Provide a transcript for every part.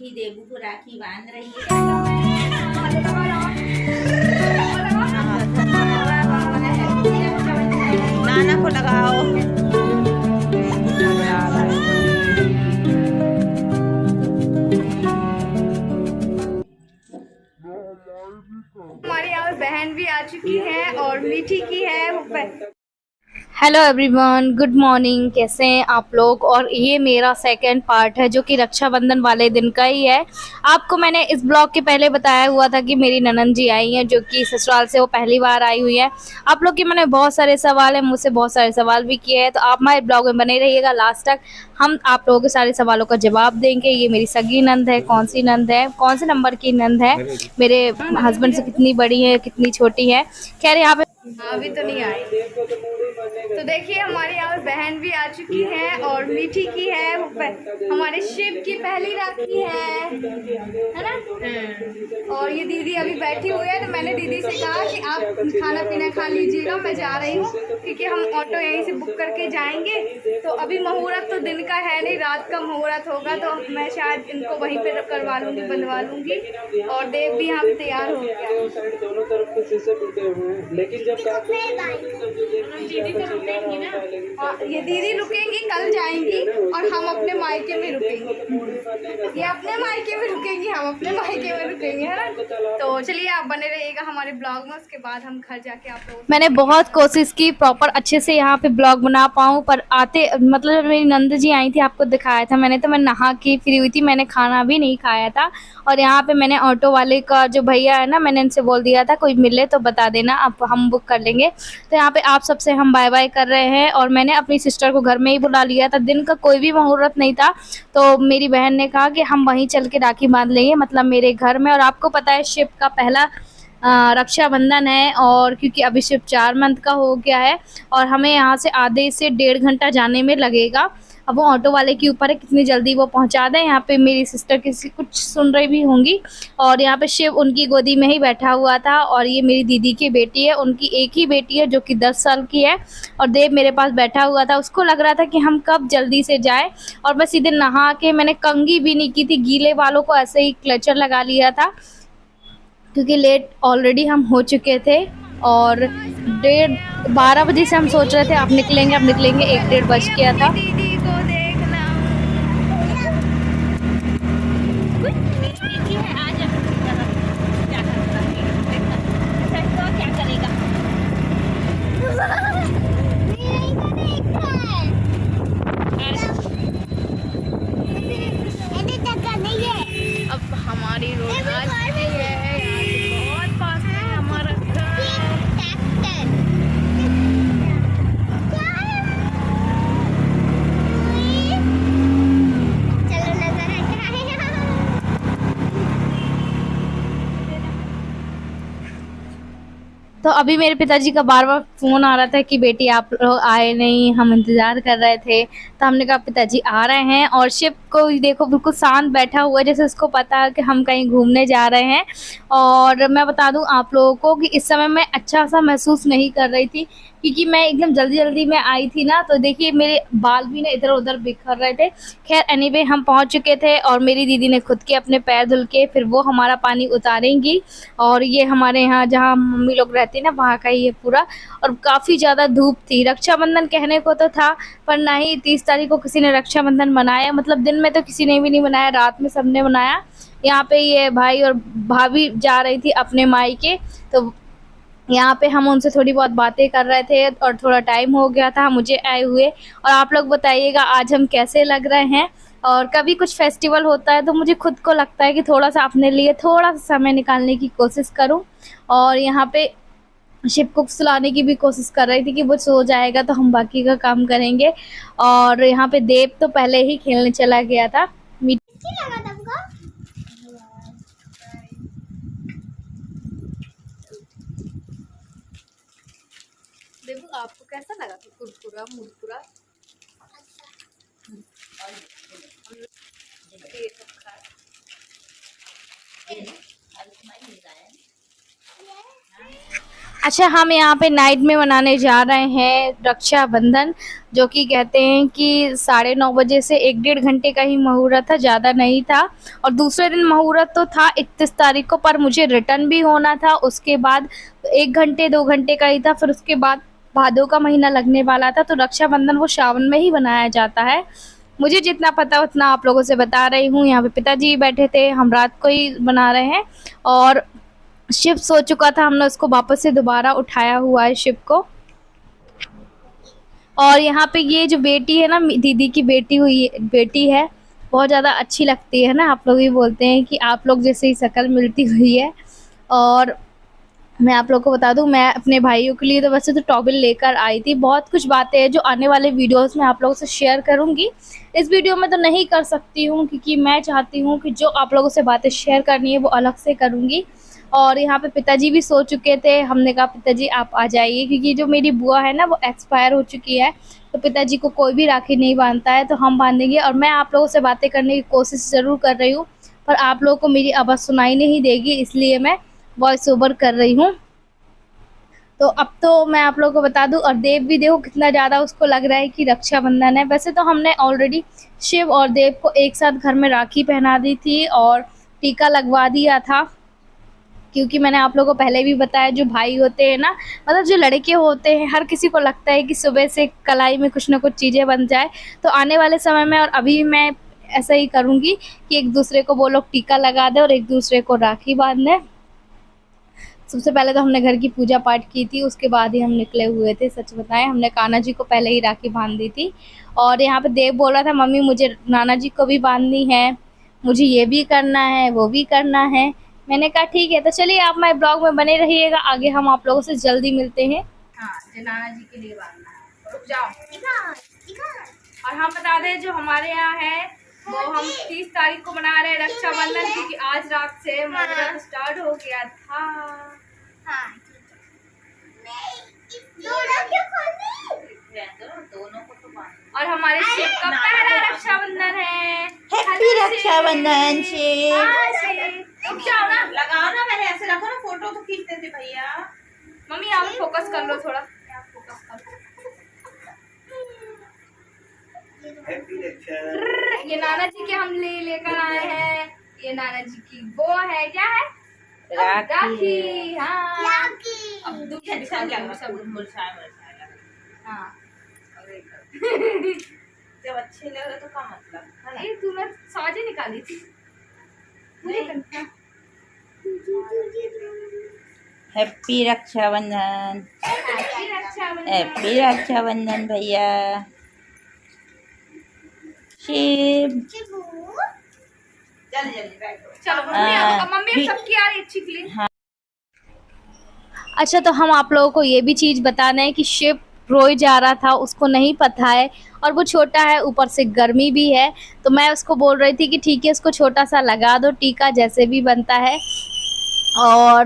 बेटी देबू को राखी बांध रही है। नाना को लगाओ। हमारे यहाँ बहन भी आ चुकी है और मीठी की है। Hello everyone, good morning. कैसे हैं आप लोग। और ये मेरा सेकंड पार्ट है जो कि रक्षाबंधन वाले दिन का ही है। आपको मैंने इस ब्लॉग के पहले बताया हुआ था कि मेरी ननंद जी आई हैं जो कि ससुराल से वो पहली बार आई हुई है। आप लोग के मैंने बहुत सारे सवाल हैं, मुझसे बहुत सारे सवाल भी किए हैं, तो आप हमारे ब्लॉग में बने रहिएगा लास्ट तक। हम आप लोगों के सारे सवालों का जवाब देंगे। ये मेरी सगी नंद है, कौन सी नंद है, कौन से नंबर की नंद है, मेरे हस्बैंड से कितनी बड़ी है, कितनी छोटी है। खैर यहाँ पे अभी तो नहीं आई। तो देखिए हमारे यहाँ बहन भी आ चुकी है और मीठी की है। हमारे शिव की पहली राखी है ना। और ये दीदी अभी बैठी हुई है, तो मैंने दीदी से कहा कि आप खाना पीना खा लीजिएगा, मैं जा रही हूँ, क्योंकि हम ऑटो यहीं से बुक करके जाएंगे। तो अभी मुहूर्त तो दिन का है नहीं, रात का मुहूर्त होगा, तो मैं शायद इनको वहीं पर करवा लूँगी, बनवा लूँगी। और देव भी यहाँ पे तैयार हो गया। दोनों तरफ के शीशे टूटे हुए हैं, लेकिन जब ये दीदी रुकेंगी, कल जाएंगी और हम अपने मायके में रुकेंगे। ये अपने मायके में रुकेंगी, हम अपने मायके में रुकेंगे, है ना। तो चलिए आप बने रहिएगा हमारे ब्लॉग में, उसके बाद हम घर जाके आप लोग। मैंने बहुत कोशिश की प्रॉपर अच्छे से यहाँ पे ब्लॉग बना पाऊँ, पर आते मतलब मेरी नंद जी आई थी, आपको दिखाया था मैंने, तो मैं नहा के फ्री हुई थी, मैंने खाना भी नहीं खाया था। और यहाँ पे मैंने ऑटो वाले का जो भैया है ना, मैंने इनसे बोल दिया था कोई मिले तो बता देना, आप हम बुक कर लेंगे। तो यहाँ पे आप सबसे हम बाय बाय कर रहे हैं। और मैंने अपनी सिस्टर को घर में ही बुला लिया था, दिन का कोई भी मुहूर्त नहीं था, तो मेरी बहन ने कहा कि हम वहीं चल के राखी बांध लेंगे, मतलब मेरे घर में। और आपको पता है शिव का पहला रक्षाबंधन है, और क्योंकि अभी शिव 4 मंथ का हो गया है और हमें यहाँ से आधे से 1.5 घंटा जाने में लगेगा। अब वो ऑटो वाले के ऊपर है कितनी जल्दी वो पहुँचा दें। यहाँ पे मेरी सिस्टर किसी कुछ सुन रही भी होंगी। और यहाँ पे शिव उनकी गोदी में ही बैठा हुआ था। और ये मेरी दीदी की बेटी है, उनकी एक ही बेटी है जो कि 10 साल की है। और देव मेरे पास बैठा हुआ था, उसको लग रहा था कि हम कब जल्दी से जाएं। और मैं सीधे नहा के, मैंने कंघी भी नहीं की थी, गीले बालों को ऐसे ही क्लचर लगा लिया था, क्योंकि लेट ऑलरेडी हम हो चुके थे। और 12 बजे से हम सोच रहे थे अब निकलेंगे, अब निकलेंगे, 1-1:30 बज गया था। दीदी को देखना। अब हमारी रोड आ चुकी है, यहाँ से बहुत पास है हमारा घर। तो अभी मेरे पिताजी का बार बार फ़ोन आ रहा था कि बेटी आप लोग आए नहीं, हम इंतज़ार कर रहे थे। तो हमने कहा पिताजी आ रहे हैं। और शिव को देखो बिल्कुल शांत बैठा हुआ है, जैसे उसको पता है कि हम कहीं घूमने जा रहे हैं। और मैं बता दूं आप लोगों को कि इस समय मैं अच्छा सा महसूस नहीं कर रही थी, क्योंकि मैं एकदम जल्दी जल्दी में आई थी ना। तो देखिए मेरे बाल भी ना इधर उधर बिखर रहे थे। खैर एनीवे हम पहुंच चुके थे, और मेरी दीदी ने खुद के अपने पैर धुल के फिर वो हमारा पानी उतारेंगी। और ये हमारे यहाँ जहाँ मम्मी लोग रहती है ना, वहाँ का ही ये पूरा। और काफ़ी ज़्यादा धूप थी। रक्षाबंधन कहने को तो था, पर ना ही 30 तारीख को किसी ने रक्षाबंधन मनाया, मतलब दिन में तो किसी ने भी नहीं मनाया, रात में सबने मनाया। यहाँ पे ये भाई और भाभी जा रही थी अपने मायके, तो यहाँ पे हम उनसे थोड़ी बहुत बातें कर रहे थे, और थोड़ा टाइम हो गया था मुझे आए हुए। और आप लोग बताइएगा आज हम कैसे लग रहे हैं। और कभी कुछ फेस्टिवल होता है तो मुझे खुद को लगता है कि थोड़ा सा अपने लिए थोड़ा सा समय निकालने की कोशिश करूं। और यहाँ पे शिव को सुलाने की भी कोशिश कर रही थी कि वो सो जाएगा तो हम बाकी का काम करेंगे। और यहाँ पे देव तो पहले ही खेलने चला गया था। देखो आपको कैसा लगा था कुरकुरा मुरकुरा? अच्छा, हम यहाँ पे नाइट में मनाने जा रहे हैं रक्षाबंधन, जो कि कहते हैं कि 9:30 बजे से 1 डेढ़ घंटे का ही मुहूर्त था, ज़्यादा नहीं था। और दूसरे दिन मुहूर्त तो था 31 तारीख को, पर मुझे रिटर्न भी होना था। उसके बाद 1 घंटे 2 घंटे का ही था, फिर उसके बाद भादों का महीना लगने वाला था। तो रक्षाबंधन वो सावन में ही बनाया जाता है। मुझे जितना पता उतना आप लोगों से बता रही हूँ। यहाँ पे पिताजी बैठे थे, हम रात को ही बना रहे हैं। और शिप सो चुका था, हमने उसको वापस से दोबारा उठाया हुआ है शिप को। और यहाँ पे ये जो बेटी है ना, दीदी की बेटी है, बहुत ज़्यादा अच्छी लगती है ना। आप लोग भी बोलते हैं कि आप लोग जैसे ही शक्ल मिलती हुई है। और मैं आप लोग को बता दूं, मैं अपने भाइयों के लिए तो वैसे तो टॉवल लेकर आई थी। बहुत कुछ बातें हैं जो आने वाले वीडियोस में आप लोगों से शेयर करूंगी। इस वीडियो में तो नहीं कर सकती हूं, क्योंकि मैं चाहती हूं कि जो आप लोगों से बातें शेयर करनी है वो अलग से करूंगी। और यहाँ पे पिताजी भी सो चुके थे। हमने कहा पिताजी आप आ जाइए, क्योंकि जो मेरी बुआ है ना वो एक्सपायर हो चुकी है। तो पिताजी को कोई भी राखी नहीं बांधता है, तो हम बांधेंगे। और मैं आप लोगों से बातें करने की कोशिश ज़रूर कर रही हूँ, पर आप लोगों को मेरी आवाज़ सुनाई नहीं देगी, इसलिए मैं वॉइस ओवर कर रही हूँ। तो अब तो मैं आप लोगों को बता दूं, और देव भी देखो कितना ज़्यादा उसको लग रहा है कि रक्षाबंधन है। वैसे तो हमने ऑलरेडी शिव और देव को एक साथ घर में राखी पहना दी थी और टीका लगवा दिया था, क्योंकि मैंने आप लोगों को पहले भी बताया, जो भाई होते हैं ना, मतलब जो लड़के होते हैं, हर किसी को लगता है कि सुबह से कलाई में कुछ ना कुछ चीज़ें बन जाए। तो आने वाले समय में और अभी मैं ऐसा ही करूँगी कि एक दूसरे को वो लोग टीका लगा दें और एक दूसरे को राखी बांध दें। सबसे पहले तो हमने घर की पूजा पाठ की थी, उसके बाद ही हम निकले हुए थे। सच बताएं, हमने कान्हा जी को पहले ही राखी बांध दी थी। और यहाँ पे देव बोल रहा था मम्मी मुझे नाना जी को भी बांधनी है, मुझे ये भी करना है, वो भी करना है। मैंने कहा ठीक है। तो चलिए आप मेरे ब्लॉग में बने रहिएगा, आगे हम आप लोगों से जल्दी मिलते हैं। हाँ, जो नाना जी के लिए बांधना है। रुक जाओ। और हम बता दें, जो हमारे यहाँ है वो हम 30 तारीख को मना रहे हैं रक्षाबंधन, क्योंकि आज रात से मुहूर्त स्टार्ट हो गया था। दोनों को तो बांध। और हमारे शिव का पहला रक्षाबंधन है। हैप्पी रक्षाबंधन शिव। रुक जाओ ना, लगाओ ना, मैंने ऐसे रखो ना, फोटो तो खींचते थे भैया। मम्मी आप फोकस कर लो थोड़ा, आप फोकस कर लो। ये नाना जी के हम लेकर आए हैं। ये नाना जी की वो है, क्या है? राखी। हाँ, अब दुख अच्छा लग रहा है, मुरझाया हाँ। जब अच्छे लग रहे तो क्या मतलब है ना? ये तूने साजे निकाली थी। हैप्पी रक्षाबंधन। हैप्पी रक्षाबंधन भैया। शिव जल्दी जल्दी बैठो। चलो मम्मी अब सबकी आ रही अच्छी के लिए। अच्छा, तो हम आप लोगों को ये भी चीज़ बताना है कि शिव रोए जा रहा था, उसको नहीं पता है, और वो छोटा है, ऊपर से गर्मी भी है। तो मैं उसको बोल रही थी कि ठीक है, उसको छोटा सा लगा दो टीका, जैसे भी बनता है। और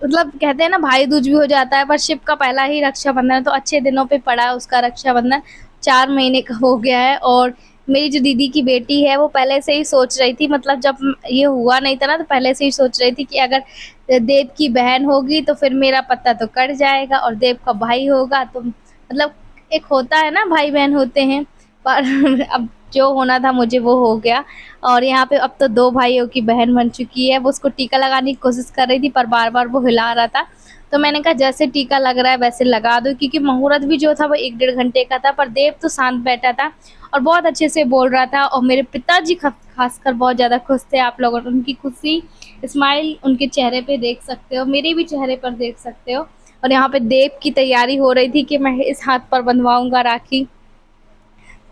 मतलब कहते हैं ना भाई दूज भी हो जाता है, पर शिव का पहला ही रक्षाबंधन है, तो अच्छे दिनों पे पड़ा है उसका रक्षाबंधन। 4 महीने का हो गया है। और मेरी जो दीदी की बेटी है वो पहले से ही सोच रही थी, मतलब जब ये हुआ नहीं था ना, तो पहले से ही सोच रही थी कि अगर देव की बहन होगी तो फिर मेरा पत्ता तो कट जाएगा, और देव का भाई होगा तो मतलब एक होता है ना, भाई बहन होते हैं। पर अब जो होना था मुझे वो हो गया। और यहाँ पे अब तो 2 भाइयों की बहन बन चुकी है। वो उसको टीका लगाने की कोशिश कर रही थी, पर बार बार वो हिला रहा था। तो मैंने कहा जैसे टीका लग रहा है वैसे लगा दो, क्योंकि मुहूर्त भी जो था वो 1 डेढ़ घंटे का था। पर देव तो शांत बैठा था और बहुत अच्छे से बोल रहा था। और मेरे पिताजी खासकर बहुत ज़्यादा खुश थे। आप लोग उनकी खुशी स्माइल उनके चेहरे पे देख सकते हो, मेरे भी चेहरे पर देख सकते हो। और यहाँ पे देव की तैयारी हो रही थी कि मैं इस हाथ पर बंधवाऊंगा राखी,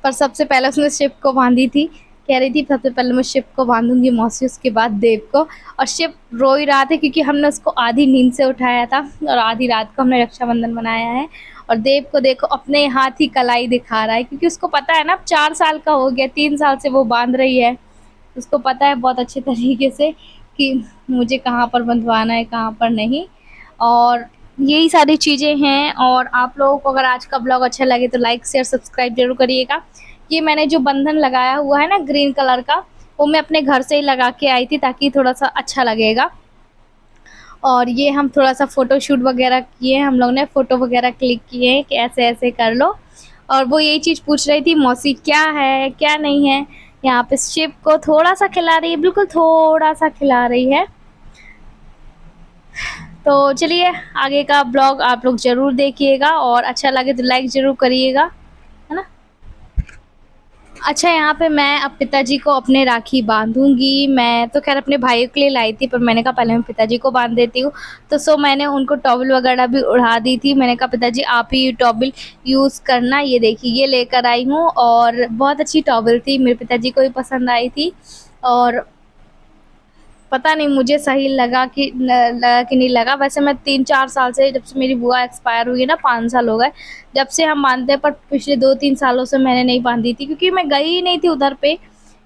पर सबसे पहले उसने शिव को बांधी थी। कह रही थी सबसे पहले मैं शिव को बांधूंगी मौसी, उसके बाद देव को। और शिव रो ही रहा था, क्योंकि हमने उसको आधी नींद से उठाया था और आधी रात को हमने रक्षाबंधन मनाया है। और देव को देखो अपने हाथ ही कलाई दिखा रहा है, क्योंकि उसको पता है ना, अब 4 साल का हो गया, 3 साल से वो बांध रही है। उसको पता है बहुत अच्छे तरीके से कि मुझे कहाँ पर बंधवाना है, कहाँ पर नहीं। और यही सारी चीज़ें हैं। और आप लोगों को अगर आज का ब्लॉग अच्छा लगे तो लाइक शेयर सब्सक्राइब जरूर करिएगा। ये मैंने जो बंधन लगाया हुआ है ना ग्रीन कलर का, वो मैं अपने घर से ही लगा के आई थी, ताकि थोड़ा सा अच्छा लगेगा। और ये हम थोड़ा सा फ़ोटो शूट वगैरह किए, हम लोग ने फ़ोटो वगैरह क्लिक किए हैं कि ऐसे ऐसे कर लो। और वो यही चीज़ पूछ रही थी, मौसी क्या है क्या नहीं है। यहाँ पे शिप को थोड़ा सा खिला रही है, बिल्कुल थोड़ा सा खिला रही है। तो चलिए आगे का ब्लॉग आप लोग ज़रूर देखिएगा और अच्छा लगे तो लाइक ज़रूर करिएगा, है ना। अच्छा, यहाँ पे मैं अब पिताजी को अपने राखी बांधूंगी। मैं तो खैर अपने भाइयों के लिए लाई थी, पर मैंने कहा पहले मैं पिताजी को बांध देती हूँ। तो मैंने उनको टॉवल वगैरह भी उड़ा दी थी। मैंने कहा पिताजी आप ही टॉवल यूज़ करना। ये देखिए ये लेकर आई हूँ और बहुत अच्छी टॉवल थी, मेरे पिताजी को भी पसंद आई थी। और पता नहीं मुझे सही लगा कि नहीं लगा। वैसे मैं 3-4 साल से, जब से मेरी बुआ एक्सपायर हुई है ना, 5 साल हो गए जब से हम बांधते हैं, पर पिछले 2-3 सालों से मैंने नहीं बांधी थी क्योंकि मैं गई ही नहीं थी उधर पे,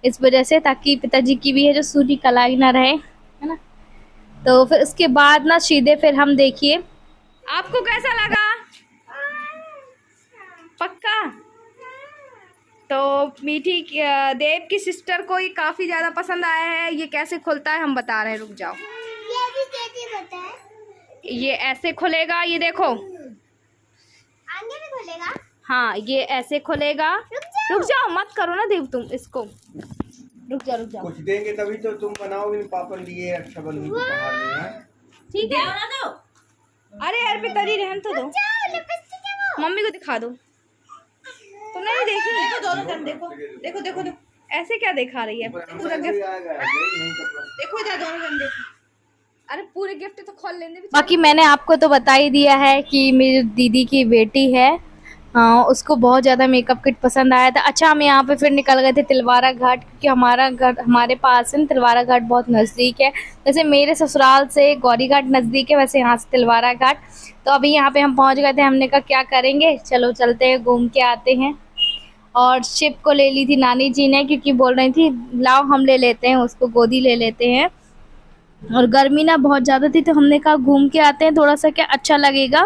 इस वजह से, ताकि पिताजी की भी है जो सूरी कलाई ना रहे, है ना। तो फिर उसके बाद ना सीधे फिर हम देखिए। आपको कैसा लगा? पक्का? तो मीठी देव की सिस्टर को ये काफ़ी ज़्यादा पसंद आया है। ये कैसे खुलता है हम बता रहे हैं, रुक जाओ। ये भी कैसे होता है? ये ऐसे खुलेगा, ये देखो आगे में खुलेगा। हाँ ये ऐसे खुलेगा। रुक जाओ मत करो ना देव तुम इसको, रुक जाओ। कुछ देंगे तभी तो तुम बनाओगे। पापा लिए रक्षाबंधन को पहाड़ में है। ठीक है ना दो। अरे यार पिताजी रहन तो दो, मम्मी को दिखा दो। तुमने नहीं देखी? देखो दोनों जन देखो, देखो देखो देखो, ऐसे क्या दिखा रही है? पूरा गिफ्ट देखो इधर दोनों जन देखो। अरे पूरे गिफ्ट तो खोल लेने। बाकी मैंने आपको तो बता ही दिया है कि मेरी दीदी की बेटी है, उसको बहुत ज़्यादा मेकअप किट पसंद आया था। अच्छा, हम यहाँ पे फिर निकल गए थे तिलवारा घाट, क्योंकि हमारा घर हमारे पास है, तिलवारा घाट बहुत नज़दीक है। जैसे मेरे ससुराल से गौरी घाट नज़दीक है, वैसे यहाँ से तिलवारा घाट। तो अभी यहाँ पे हम पहुँच गए थे। हमने कहा क्या करेंगे, चलो चलते हैं घूम के आते हैं। और शिप को ले ली थी नानी जी ने, क्योंकि बोल रही थी लाओ हम ले लेते हैं, उसको गोदी ले लेते हैं। और गर्मी ना बहुत ज़्यादा थी, तो हमने कहा घूम के आते हैं, थोड़ा सा क्या अच्छा लगेगा,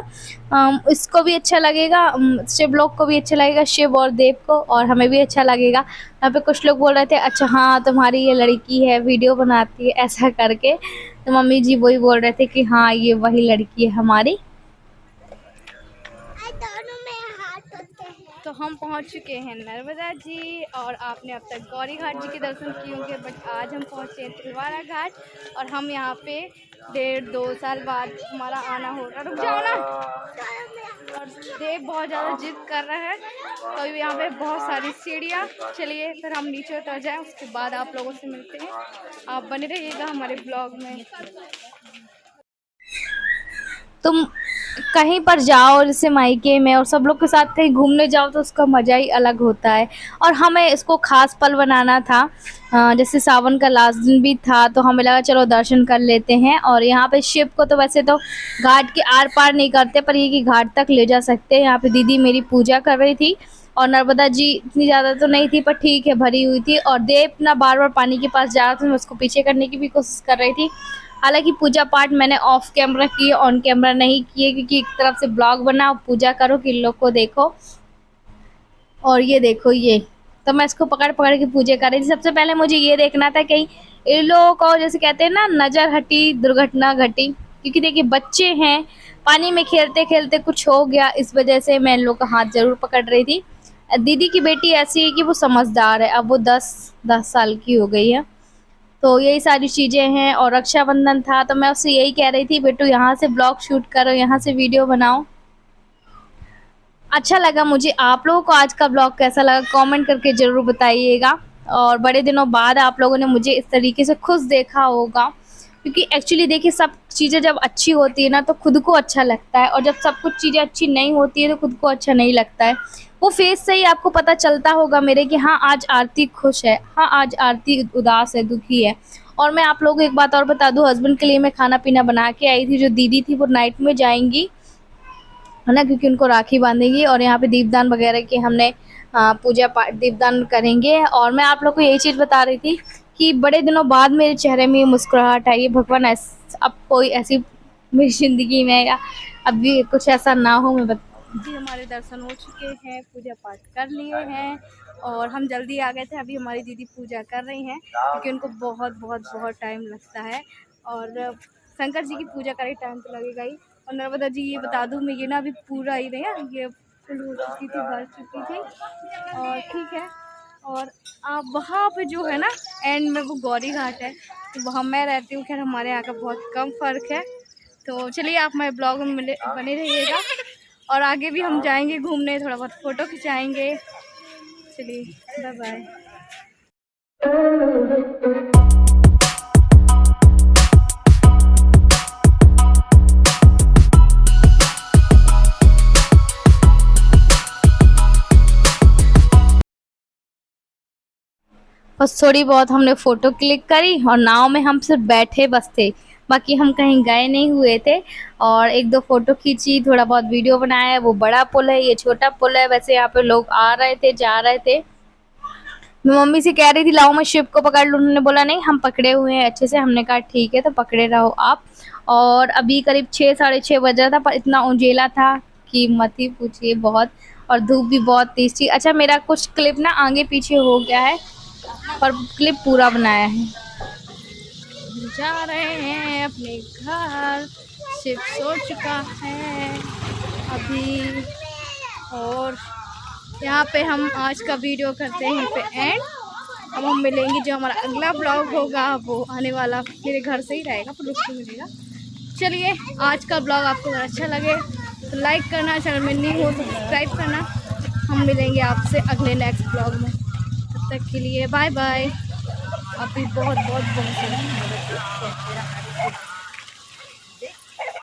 इसको भी अच्छा लगेगा, शिव लोग को भी अच्छा लगेगा, शिव और देव को, और हमें भी अच्छा लगेगा। यहाँ पे कुछ लोग बोल रहे थे अच्छा हाँ तुम्हारी ये लड़की है, वीडियो बनाती है, ऐसा करके। तो मम्मी जी वही बोल रहे थे कि हाँ ये वही लड़की है हमारी। तो हम पहुंच चुके हैं नर्मदा जी, और आपने अब तक गौरी घाट जी के दर्शन किए होंगे, बट आज हम पहुंचे हैं तिलवारा घाट। और हम यहाँ पे 1.5-2 साल बाद हमारा आना होगा। रुक जाओ ना। और देव बहुत ज़्यादा जिद कर रहा है, तो यहाँ पे बहुत सारी सीढ़ियाँ। चलिए फिर हम नीचे उतर जाएँ, उसके बाद आप लोगों से मिलते हैं। आप बने रहिएगा हमारे ब्लॉग में। तुम कहीं पर जाओ जैसे मायके में और सब लोग के साथ कहीं घूमने जाओ तो उसका मज़ा ही अलग होता है। और हमें इसको खास पल बनाना था, जैसे सावन का लास्ट दिन भी था, तो हमें लगा चलो दर्शन कर लेते हैं। और यहाँ पे शिव को तो वैसे तो घाट के आर पार नहीं करते, पर ये कि घाट तक ले जा सकते हैं। यहाँ पे दीदी मेरी पूजा कर रही थी, और नर्मदा जी इतनी ज़्यादा तो नहीं थी, पर ठीक है भरी हुई थी। और देव ना बार बार पानी के पास जा रहा था, मैं उसको पीछे करने की भी कोशिश कर रही थी। हालांकि पूजा पाठ मैंने ऑफ कैमरा की, ऑन कैमरा नहीं किए, क्योंकि एक तरफ से ब्लॉग बनाओ, पूजा करो, कि लोग को देखो। और ये देखो, ये तो मैं इसको पकड़ पकड़ के पूजा कर रही थी। सबसे पहले मुझे ये देखना था कहीं इन लोगों को, जैसे कहते हैं ना, नज़र हटी दुर्घटना घटी, क्योंकि देखिए बच्चे हैं, पानी में खेलते खेलते कुछ हो गया, इस वजह से मैं इन लोग का हाथ ज़रूर पकड़ रही थी। दीदी की बेटी ऐसी है कि वो समझदार है, अब वो 10 साल की हो गई है। तो यही सारी चीज़ें हैं। और रक्षाबंधन था, तो मैं उससे यही कह रही थी बेटू यहाँ से ब्लॉग शूट करो, यहाँ से वीडियो बनाओ। अच्छा लगा मुझे। आप लोगों को आज का ब्लॉग कैसा लगा कमेंट करके ज़रूर बताइएगा। और बड़े दिनों बाद आप लोगों ने मुझे इस तरीके से खुश देखा होगा, क्योंकि एक्चुअली देखिए सब चीज़ें जब अच्छी होती है ना तो खुद को अच्छा लगता है, और जब सब कुछ चीज़ें अच्छी नहीं होती है तो खुद को अच्छा नहीं लगता है। वो फेस से ही आपको पता चलता होगा मेरे कि हाँ आज आरती खुश है, हाँ आज आरती उदास है, दुखी है। और मैं आप लोगों को एक बात और बता दूं, हस्बैंड के लिए मैं खाना पीना बना के आई थी। जो दीदी थी वो नाइट में जाएंगी, है ना, क्योंकि उनको राखी बांधेंगी। और यहाँ पे दीपदान वगैरह की हमने पूजा पाठ दीपदान करेंगे। और मैं आप लोग को यही चीज़ बता रही थी कि बड़े दिनों बाद मेरे चेहरे में मुस्कुराहट आई है। भगवान अब कोई ऐसी मेरी ज़िंदगी में अब भी कुछ ऐसा ना हो। मैं जी हमारे दर्शन हो चुके हैं, पूजा पाठ कर लिए हैं, और हम जल्दी आ गए थे। अभी हमारी दीदी पूजा कर रही हैं, क्योंकि उनको बहुत बहुत बहुत टाइम लगता है। और शंकर जी की पूजा करे टाइम तो लगेगा ही। और नर्मदा जी ये बता दूँ मैं, ये ना अभी पूरा ही नहीं है, ये फुल हो चुकी थी, भर चुकी थी। और ठीक है, और आप वहाँ पे जो है ना एंड में वो गौरी घाट है, तो वहाँ मैं रहती हूँ। खैर हमारे यहाँ का बहुत कम फ़र्क है। तो चलिए आप मेरे ब्लॉग में बने रहिएगा, और आगे भी हम जाएंगे घूमने, थोड़ा बहुत फ़ोटो खिंचाएंगे। चलिए बाय बाय। बस थोड़ी बहुत हमने फ़ोटो क्लिक करी और नाव में हम सिर्फ बैठे बस थे, बाकी हम कहीं गए नहीं हुए थे। और एक दो फ़ोटो खींची, थोड़ा बहुत वीडियो बनाया। वो बड़ा पुल है, ये छोटा पुल है। वैसे यहाँ पे लोग आ रहे थे, जा रहे थे। मैं मम्मी से कह रही थी लाओ मैं शिप को पकड़ लूँ, उन्होंने बोला नहीं हम पकड़े हुए हैं अच्छे से। हमने कहा ठीक है तो पकड़े रहो आप। और अभी करीब 6 साढ़े 6 बज रहा था, पर इतना उंजेला था कि मत ही पूछिए बहुत, और धूप भी बहुत तेज थी। अच्छा मेरा कुछ क्लिप ना आगे पीछे हो गया है, पर क्लिप पूरा बनाया है। जा रहे हैं अपने घर, शिप सो चुका है अभी। और यहाँ पे हम आज का वीडियो करते हैं पे एंड। अब हम मिलेंगे, जो हमारा अगला ब्लॉग होगा वो आने वाला मेरे घर से ही रहेगा, पर रुक के मिलेगा। चलिए आज का ब्लॉग आपको अगर अच्छा लगे तो लाइक करना, चैनल में न्यू हो तो सब्सक्राइब करना। हम मिलेंगे आपसे अगले नेक्स्ट ब्लॉग में, तब तक के लिए बाय बाय। आप भी बहुत बहुत बहुत